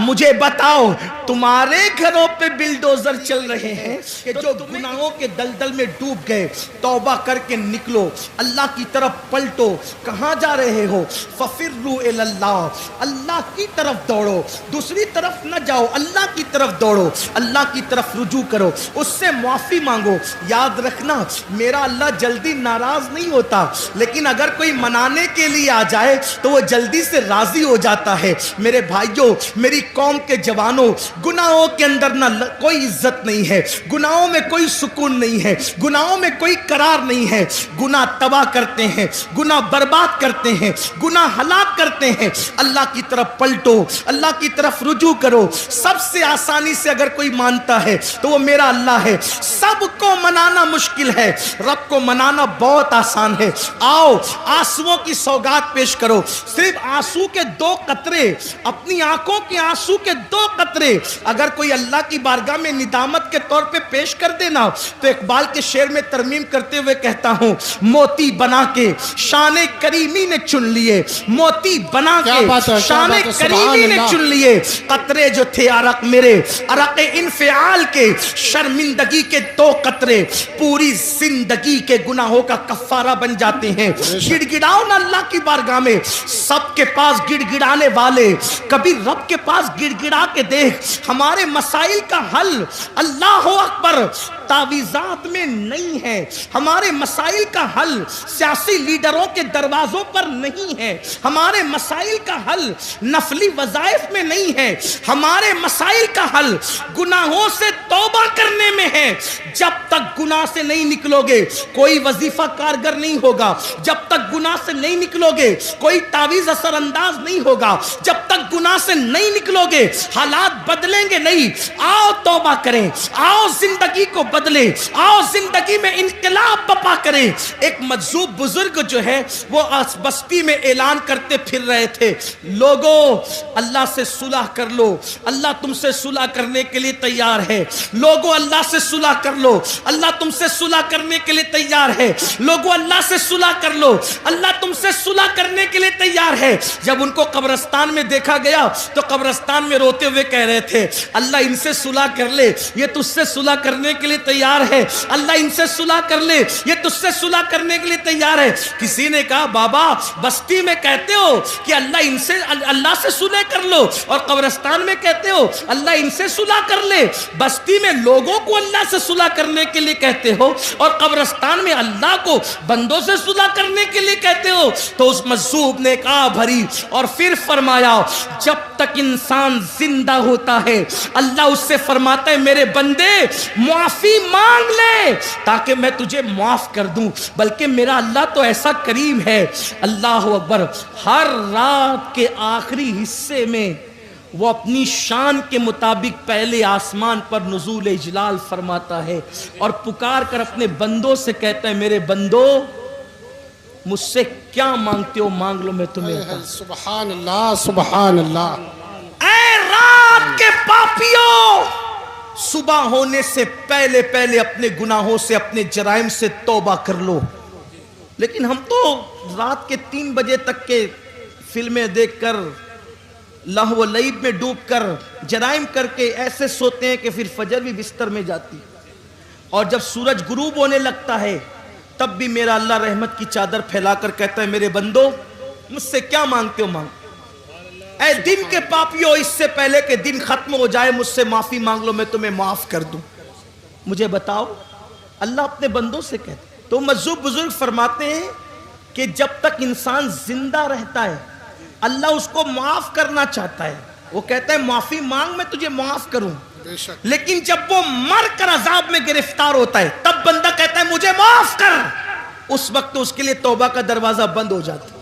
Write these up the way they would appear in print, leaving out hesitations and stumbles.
مجھے بتاؤ تمہارے گھروں پہ بلڈوزر چل رہے ہیں کہ جو گناہوں کے دلدل میں ڈوب گئے، توبہ کر کے نکلو، اللہ کی طرف پلٹو۔ کہاں جا رہے ہو؟ ففروا الی اللہ، اللہ کی طرف دوڑو، دوسری طرف نہ جاؤ، اللہ کی طرف دوڑو، اللہ کی طرف رجوع کرو، اس سے معافی مانگو۔ یاد رکھنا میرا اللہ جلدی ناراض نہیں ہوتا، لیکن اگر کوئی منانے کے لیے آ جائے تو وہ جلدی سے راضی ہو جاتا ہے۔ میرے بھائیوں، میری قوم کے جوانوں، گناہوں کے اندر نہ کوئی عزت نہیں ہے، گناہوں میں کوئی سکون نہیں ہے، گناہوں میں کوئی قرار نہیں ہے۔ گناہ تباہ کرتے ہیں، گناہ برباد کرتے ہیں، گناہ ہلاک کرتے ہیں۔ اللہ کی طرف پلٹو، اللہ کی طرف رجوع کرو۔ سب سے آسانی سے اگر کوئی مانتا ہے تو وہ میرا اللہ ہے۔ سب کو منانا مشکل ہے، رب کو منانا بہت آسان ہے۔ آؤ آنسوؤں کی سوگات پیش کرو، صرف آنسو کے 2 قطرے، اپنی آنکھوں کے آنسو کے 2 قطرے اگر کوئی اللہ کی بارگاہ میں ندامت کے طور پہ پیش کر دینا تو اقبال کے شعر میں ترمیم کرتے ہوئے کہتا ہوں، موتی بنا کے شان کریمی نے چن لیے، موتی بنا کے شان کریمی نے چن لیے، قطرے جو تھے عرق میرے، عرق انفعال کے، شرمندگی کے 2 قطرے پوری زندگی کے گناہوں کا کفارہ بن جاتے ہیں۔ گڑ گڑاؤ نا اللہ کی بارگاہ میں، سب کے پاس گڑ گڑانے والے، کبھی رب کے پاس گڑ گڑا کے دیکھ۔ ہمارے مسائل کا حل اللہ اکبر تعویذات میں نہیں ہے، ہمارے مسائل کا حل سیاسی لیڈروں کے دروازوں پر نہیں ہے، ہمارے مسائل کا حل نفلی وظائف میں نہیں ہے، ہمارے مسائل کا حل گناہوں سے توبہ کرنے میں ہے۔ جب تک گناہ سے نہیں نکلو گے کوئی وظیفہ کارگر نہیں ہوگا، جب تک گناہ سے نہیں نکلو گے کوئی تعویذ اثر انداز نہیں ہوگا، جب تک گناہ سے نہیں نکلو گے حالات بدلیں گے نہیں۔ آؤ توبہ کریں، آؤ زندگی کو بدلیں، آؤ زندگی میں انقلاب بپا کریں۔ ایک مجذوب بزرگ جو ہے وہ بستی میں اعلان کرتے پھر رہے تھے، لوگو اللہ سے صلح کر لو، اللہ تم سے صلح کرنے کے لیے تیار ہے، لوگو اللہ سے صلح کر لو، اللہ تم سے صلح کرنے کے لیے تیار ہے، لوگو اللہ سے صلح کر لو، اللہ تم سے صلح کرنے کے لیے تیار ہے۔ جب ان کو قبرستان میں دیکھا گیا تو قبرستان میں روتے ہوئے کہہ رہے تھے، اللہ ان سے صلح کر لے، یہ تجھ سے صلح کرنے کے لیے تیار ہے، اللہ ان سے صلح کر لے، یہ تجھ سے صلح کرنے کے لیے تیار ہے۔ کسی نے کہا بابا بستی میں کہتے ہو کہ اللہ سے صلح کر لو اور قبرستان میں کہتے ہو اللہ ان سے صلح کر لے، بستی میں لوگوں کو اللہ سے صلح کرنے کے لیے کہتے ہو اور قبرستان میں اللہ کو بندوں سے صلح کرنے کے لیے کہتے ہو۔ تو اس مجذوب نے کہا بھری اور پھر فرمایا، جب تک انسان زندہ ہوتا ہے اللہ اس سے فرماتا ہے میرے بندے معافی مانگ لے تاکہ میں تجھے معاف کر دوں، بلکہ میرا اللہ تو ایسا کریم ہے۔ اللہ اکبر، ہر رات کے آخری حصے میں وہ اپنی شان کے مطابق پہلے آسمان پر نزول اجلال فرماتا ہے اور پکار کر اپنے بندوں سے کہتا ہے میرے بندو مجھ سے کیا مانگتے ہو مانگ لو میں تمہیں عطا۔ سبحان اللہ سبحان اللہ۔ اے رات کے پاپیوں، صبح ہونے سے پہلے پہلے اپنے گناہوں سے اپنے جرائم سے توبہ کر لو۔ لیکن ہم تو رات کے 3 بجے تک کے فلمیں دیکھ کر لہو و لعب میں ڈوب کر جرائم کر کے ایسے سوتے ہیں کہ پھر فجر بھی بستر میں جاتی، اور جب سورج غروب ہونے لگتا ہے تب بھی میرا اللہ رحمت کی چادر پھیلا کر کہتا ہے میرے بندو مجھ سے کیا مانگتے ہو مانگ۔ اے دن کے پاپیوں، اس سے پہلے کہ دن ختم ہو جائے مجھ سے معافی مانگ لو میں تمہیں معاف کر دوں۔ مجھے بتاؤ، اللہ اپنے بندوں سے کہتے ہیں۔ تو مجذوب بزرگ فرماتے ہیں کہ جب تک انسان زندہ رہتا ہے اللہ اس کو معاف کرنا چاہتا ہے، وہ کہتا ہے معافی مانگ میں تجھے معاف کروں، لیکن جب وہ مر کر عذاب میں گرفتار ہوتا ہے تب بندہ کہتا ہے مجھے معاف کر، اس وقت اس کے لیے توبہ کا دروازہ بند ہو جاتا ہے۔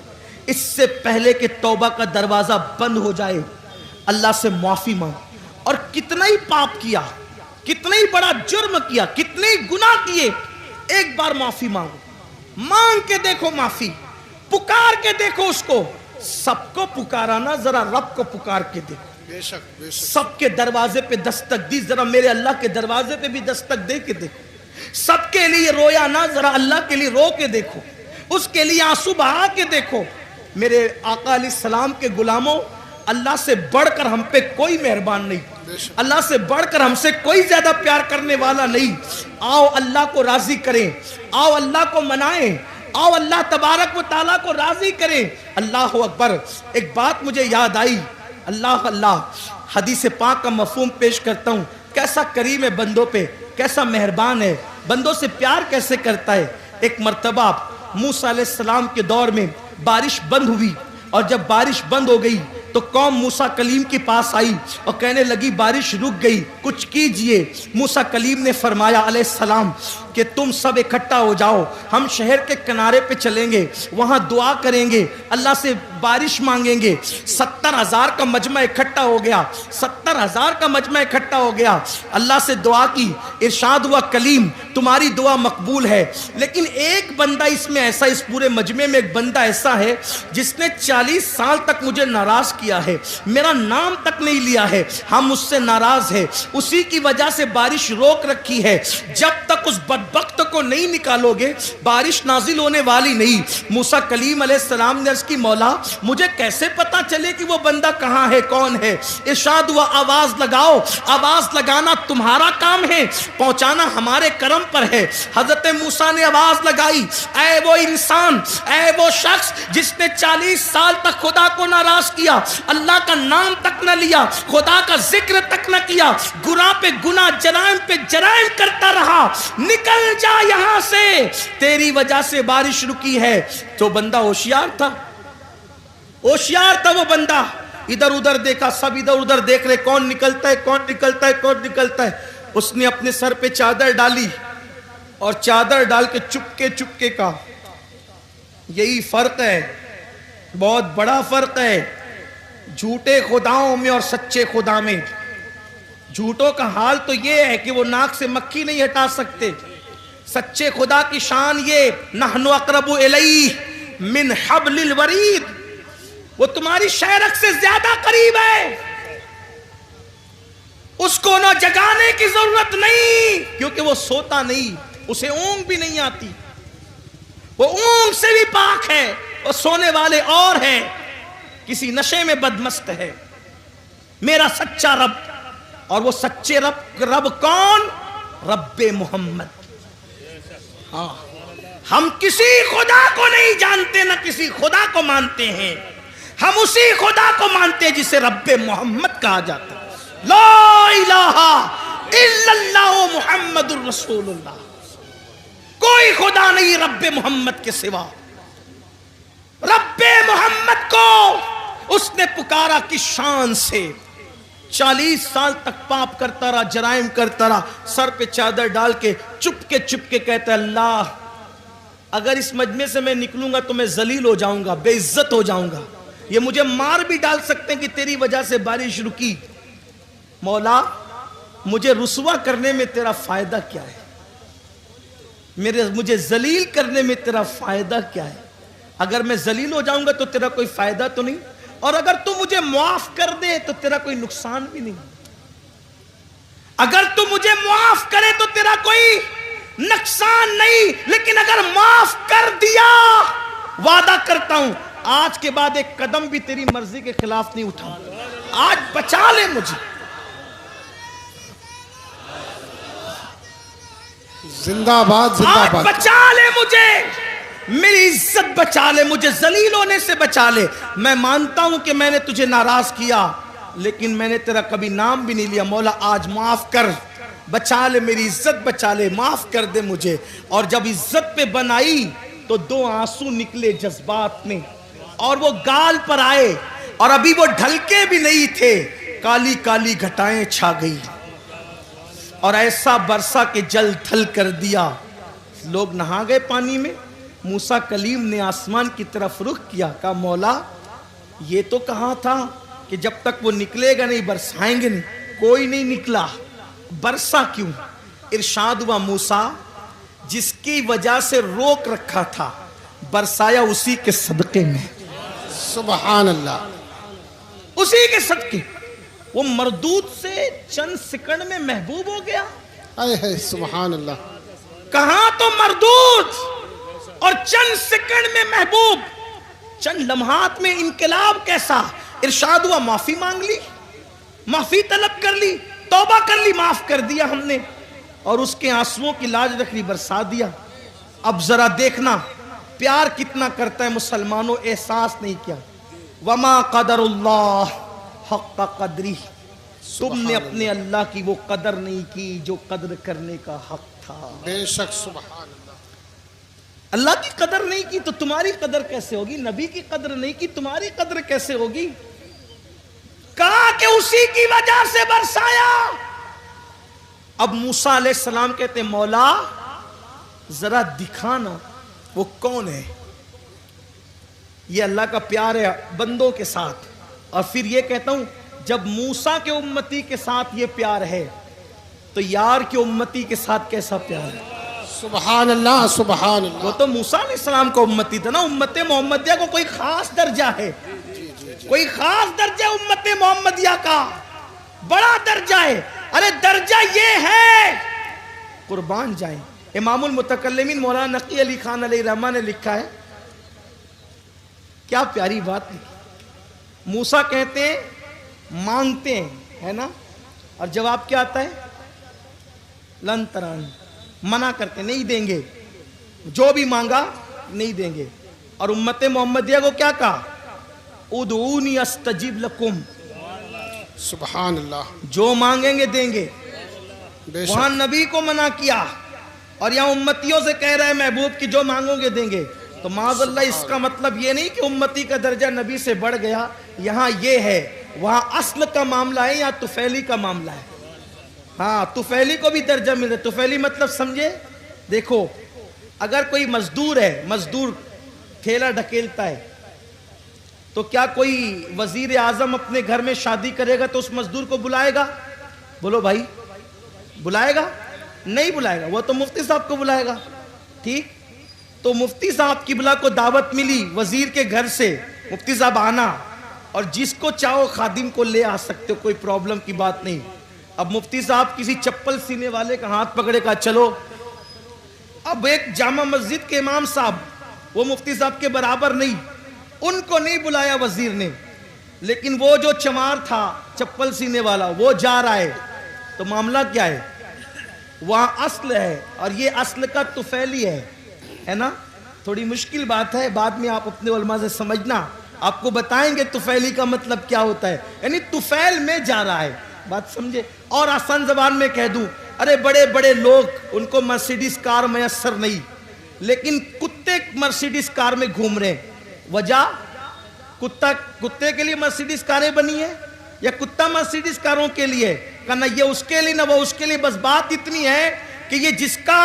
اس سے پہلے کہ توبہ کا دروازہ بند ہو جائے اللہ سے معافی مانگ، اور کتنا ہی پاپ کیا، کتنا ہی بڑا جرم کیا، کتنے ہی گناہ کیے، ایک بار معافی مانگو، مانگ کے دیکھو معافی، پکار کے دیکھو اس کو۔ سب کو پکارانا، ذرا رب کو پکار کے دیکھو۔ بے شک بے شک۔ سب کے دروازے پہ دستک دی، ذرا میرے اللہ کے دروازے پہ بھی دستک دے کے دیکھو۔ سب کے لیے رویا نہ، ذرا اللہ کے لیے رو کے دیکھو، اس کے لیے آنسو بہا کے دیکھو۔ میرے آقا علیہ السلام کے غلاموں، اللہ سے بڑھ کر ہم پہ کوئی مہربان نہیں، اللہ سے بڑھ کر ہم سے کوئی زیادہ پیار کرنے والا نہیں۔ آؤ اللہ کو راضی کریں، آؤ اللہ کو منائیں، آؤ اللہ تبارک و تعالیٰ کو راضی کریں۔ اللہ اکبر۔ ایک بات مجھے یاد آئی، اللہ حدیث پاک کا مفہوم پیش کرتا ہوں۔ کیسا کریم ہے بندوں پہ، کیسا مہربان ہے، بندوں سے پیار کیسے کرتا ہے۔ ایک مرتبہ موسیٰ علیہ السلام کے دور میں بارش بند ہوئی، اور جب بارش بند ہو گئی تو قوم موسیٰ کلیم کے پاس آئی اور کہنے لگی بارش رک گئی، کچھ کیجئے۔ موسیٰ کلیم نے فرمایا علیہ السلام کہ تم سب اکٹھا ہو جاؤ، ہم شہر کے کنارے پہ چلیں گے، وہاں دعا کریں گے، اللہ سے بارش مانگیں گے۔ 70,000 کا مجمع اکٹھا ہو گیا، 70,000 کا مجمع اکٹھا ہو گیا، اللہ سے دعا کی۔ ارشاد ہوا کلیم تمہاری دعا مقبول ہے، لیکن ایک بندہ اس میں ایسا، اس پورے مجمع میں ایک بندہ ایسا ہے جس نے 40 سال تک مجھے ناراض کیا ہے، میرا نام تک نہیں لیا ہے، ہم اس سے ناراض ہیں، اسی کی وجہ سے بارش روک رکھی ہے، جب تک اس بدبخت کو نہیں نکالو گے بارش نازل ہونے والی نہیں۔ موسیٰ کلیم علیہ السلام نے عرض کی مولا مجھے کیسے پتا چلے کہ وہ بندہ کہاں ہے، کون ہے؟ ارشاد ہوا آواز لگاؤ، آواز لگانا تمہارا کام ہے، پہنچانا ہمارے کرم پر ہے۔ حضرت موسیٰ نے آواز لگائی، اے وہ انسان، اے وہ شخص جس نے 40 سال تک خدا کو ناراض کیا، اللہ کا نام تک نہ لیا، خدا کا ذکر تک نہ کیا، گناہ پہ گناہ، جرائم پہ جرائم کرتا رہا، نکل جا یہاں سے، تیری وجہ سے بارش رکی ہے۔ تو بندہ ہوشیار تھا، ہوشیار تھا وہ بندہ، ادھر ادھر دیکھا، سب ادھر ادھر دیکھ رہے کون نکلتا ہے، کون نکلتا ہے، کون نکلتا ہے۔ اس نے اپنے سر پہ چادر ڈالی اور چادر ڈال کے چپکے چپکے کا، یہی فرق ہے، بہت بڑا فرق ہے جھوٹے خداؤں میں اور سچے خدا میں۔ جھوٹوں کا حال تو یہ ہے کہ وہ ناک سے مکھی نہیں ہٹا سکتے، سچے خدا کی شان یہ نحن اقرب الیہ من حبل الورید، وہ تمہاری شہرک سے زیادہ قریب ہے، اس کو نہ جگانے کی ضرورت نہیں، کیونکہ وہ سوتا نہیں، اسے اونگ بھی نہیں آتی، وہ اونگ سے بھی پاک ہے، وہ سونے والے اور ہیں، کسی نشے میں بدمست ہے۔ میرا سچا رب، اور وہ سچے رب کون؟ رب محمد۔ ہاں، ہم کسی خدا کو نہیں جانتے، نہ کسی خدا کو مانتے ہیں، ہم اسی خدا کو مانتے ہیں جسے رب محمد کہا جاتا ہے۔ لا الہ الا اللہ محمد الرسول اللہ، کوئی خدا نہیں رب محمد کے سوا۔ رب محمد کو اس نے پکارا کس شان سے، 40 سال تک پاپ کرتا رہا، جرائم کرتا رہا، سر پہ چادر ڈال کے چپ کے کہتا ہے اللہ اگر اس مجمع سے میں نکلوں گا تو میں ذلیل ہو جاؤں گا، بے عزت ہو جاؤں گا، یہ مجھے مار بھی ڈال سکتے ہیں کہ تیری وجہ سے بارش رکی، مولا مجھے رسوا کرنے میں تیرا فائدہ کیا ہے، مجھے ذلیل کرنے میں تیرا فائدہ کیا ہے؟ اگر میں ذلیل ہو جاؤں گا تو تیرا کوئی فائدہ تو نہیں، اور اگر تو مجھے معاف کر دے تو تیرا کوئی نقصان بھی نہیں، اگر تو مجھے معاف کرے تو تیرا کوئی نقصان نہیں، لیکن اگر معاف کر دیا وعدہ کرتا ہوں آج کے بعد ایک قدم بھی تیری مرضی کے خلاف نہیں اٹھاؤں، آج بچا لے مجھے، زندہ باد زندہ آج باد، بچا لے مجھے، میری عزت بچا لے، مجھے ذلیل ہونے سے بچا لے۔ میں مانتا ہوں کہ میں نے تجھے ناراض کیا، لیکن میں نے تیرا کبھی نام بھی نہیں لیا، مولا آج معاف کر، بچا لے، میری عزت بچا لے، معاف کر دے مجھے۔ اور جب عزت پہ بنائی تو 2 آنسو نکلے جذبات میں، اور وہ گال پر آئے، اور ابھی وہ ڈھلکے بھی نہیں تھے، کالی کالی گھٹائیں چھا گئی، اور ایسا برسا کہ جل تھل کر دیا، لوگ نہا گئے پانی میں۔ موسیٰ کلیم نے آسمان کی طرف رخ کیا، کہا مولا یہ تو کہا تھا کہ جب تک وہ نکلے گا نہیں برسائیں گے نہیں، کوئی نہیں نکلا، برسا کیوں؟ ارشاد ہوا موسیٰ جس کی وجہ سے روک رکھا تھا برسایا اسی کے صدقے میں، سبحان اللہ، اسی کے صدقے، وہ مردود سے چند سیکنڈ میں محبوب ہو گیا۔ اے ہے سبحان اللہ، کہاں تو مردود اور چند سیکنڈ میں محبوب، چند لمحات میں انقلاب کیسا، ارشاد ہوا معافی مانگ لی, معافی طلب کر لی, توبہ کر لی, معاف کر دیا ہم نے, اور اس کے آنسوؤں کی لاج رکھنی برسا دیا. اب ذرا دیکھنا پیار کتنا کرتا ہے مسلمانوں, احساس نہیں کیا. وما قدر اللہ حق قدری, تم نے اپنے اللہ کی وہ قدر نہیں کی جو قدر کرنے کا حق تھا. بے شک سبحان اللہ. اللہ کی قدر نہیں کی تو تمہاری قدر کیسے ہوگی؟ نبی کی قدر نہیں کی تمہاری قدر کیسے ہوگی؟ کہا کہ اسی کی وجہ سے برسایا. اب موسیٰ علیہ السلام کہتے ہیں مولا ذرا دکھانا وہ کون ہے. یہ اللہ کا پیار ہے بندوں کے ساتھ. اور پھر یہ کہتا ہوں جب موسیٰ کے امتی کے ساتھ یہ پیار ہے تو یار کے امتی کے ساتھ کیسا پیار ہے؟ سبحان اللہ سبحان اللہ. وہ تو موسیٰ علیہ السلام کا امتی تھا نا. امت محمدیہ کو کوئی خاص درجہ ہے, کوئی خاص درجہ امت محمدیہ کا, بڑا درجہ ہے. ارے درجہ یہ ہے قربان جائیں. امام المتکلمین مولانا نقی علی خان علیہ رحمہ نے لکھا ہے, کیا پیاری بات لکھی. موسیٰ کہتے ہیں مانگتے ہیں ہے نا, اور جواب کیا آتا ہے لن ترانی, منع کرتے نہیں دیں گے, جو بھی مانگا نہیں دیں گے. اور امت محمدیہ کو کیا کہا ادعونی استجب لکم, سبحان اللہ. جو مانگیں گے دیں گے. بے وہاں شک نبی کو منع کیا اور یہاں امتیوں سے کہہ رہا ہے محبوب کی جو مانگو گے دیں گے. تو معاذ اللہ اس کا مطلب یہ نہیں کہ امتی کا درجہ نبی سے بڑھ گیا. یہاں یہ ہے وہاں اصل کا معاملہ ہے یا طفیلی کا معاملہ ہے. ہاں طفیلی کو بھی درجہ مل رہا ہے. طفیلی مطلب سمجھے, دیکھو اگر کوئی مزدور ہے, مزدور ٹھیلا ڈھکیلتا ہے, تو کیا کوئی وزیر اعظم اپنے گھر میں شادی کرے گا تو اس مزدور کو بلائے گا؟ بولو بھائی, بلائے گا؟ نہیں بلائے گا. وہ تو مفتی صاحب کو بلائے گا. ٹھیک, تو مفتی صاحب کی بلا کو دعوت ملی وزیر کے گھر سے, مفتی صاحب آنا, اور جس کو چاہو خادم کو لے آ سکتے ہو, کوئی پرابلم کی بات نہیں. اب مفتی صاحب کسی چپل سینے والے کا ہاتھ پکڑے کا چلو. اب ایک جامع مسجد کے امام صاحب, وہ مفتی صاحب کے برابر نہیں, ان کو نہیں بلایا وزیر نے, لیکن وہ جو چمار تھا چپل سینے والا وہ جا رہا ہے. تو معاملہ کیا ہے, وہاں اصل ہے اور یہ اصل کا طفیلی ہے نا. تھوڑی مشکل بات ہے, بعد میں آپ اپنے علماء سے سمجھنا, آپ کو بتائیں گے طفیلی کا مطلب کیا ہوتا ہے. یعنی طفیل میں جا رہا ہے, بات سمجھے. اور آسان زبان میں کہہ دوں, ارے بڑے بڑے لوگ ان کو مرسیڈیز کار میسر نہیں, لیکن کتے مرسیڈیز کار میں گھوم رہے ہیں. وجہ کتے کے لیے مرسیڈیز کاریں بنی ہے یا کتا مرسیڈیز کاروں کے لیے؟ کہنا یہ اس کے لیے نہ وہ اس کے لیے. بس بات اتنی ہے کہ یہ جس کا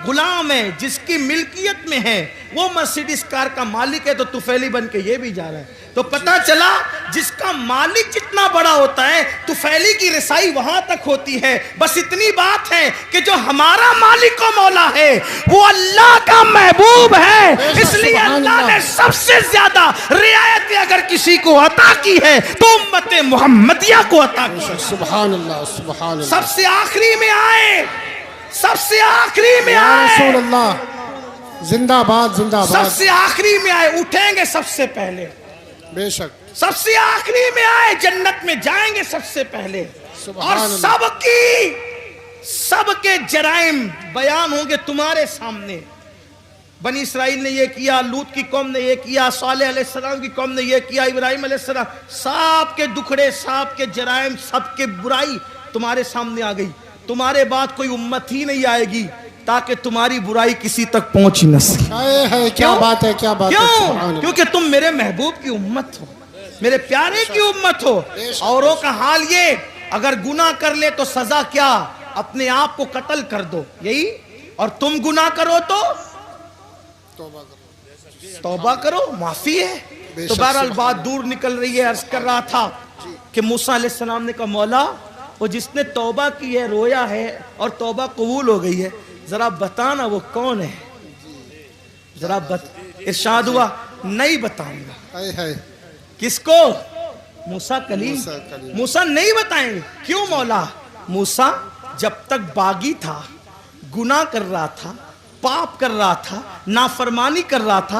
غلام ہے, جس کی ملکیت میں ہے, وہ مرسیڈیز کار کا مالک ہے, تو طفیلی بن کے یہ بھی جا رہا ہے. تو پتا چلا جس کا مالک جتنا بڑا ہوتا ہے طفیلی کی رسائی وہاں تک ہوتی ہے. بس اتنی بات ہے کہ جو ہمارا مالک و مولا ہے وہ اللہ کا محبوب ہے, اس لیے اللہ نے سب سے زیادہ رعایت اگر کسی کو عطا کی ہے تو امت محمدیہ کو عطا کی ہے. سبحان اللہ سبحان اللہ. سب سے آخری میں آئے, سب سے آخری میں یا آئے, رسول اللہ زندہ باد زندہ سب باد. سے آخری میں آئے, اٹھیں گے سب سے پہلے. بے شک سب سے آخری میں آئے, جنت میں جائیں گے سب سے پہلے. اور سب کے جرائم بیان ہوں گے تمہارے سامنے. بنی اسرائیل نے یہ کیا, لوط کی قوم نے یہ کیا, صالح علیہ السلام کی قوم نے یہ کیا, ابراہیم علیہ السلام, سب کے دکھڑے, سب کے جرائم, سب کے برائی تمہارے سامنے آ گئی. تمہارے بعد کوئی امت ہی نہیں آئے گی تاکہ تمہاری برائی کسی تک پہنچ نہ سکے. کیا بات ہے, کیا بات ہے. کیوں؟ کیونکہ تم میرے محبوب کی امت ہو, میرے پیارے کی امت ہو. اوروں کا حال یہ, اگر گناہ کر لے تو سزا کیا, اپنے آپ کو قتل کر دو, یہی. اور تم گناہ کرو تو توبہ کرو, معافی ہے. تو بہرحال بات دور نکل رہی ہے. عرض کر رہا تھا کہ موسیٰ علیہ السلام نے کہا مولا وہ جس نے توبہ کی ہے, رویا ہے اور توبہ قبول ہو گئی ہے, ذرا بتانا وہ کون ہے. ذرا ارشاد ہوا نہیں بتاؤں گا. کس کو؟ موسیٰ کلیم. موسیٰ نہیں بتائیں گے. کیوں مولا؟ موسیٰ جب تک باغی تھا, گناہ کر رہا تھا, پاپ کر رہا تھا, نافرمانی کر رہا تھا,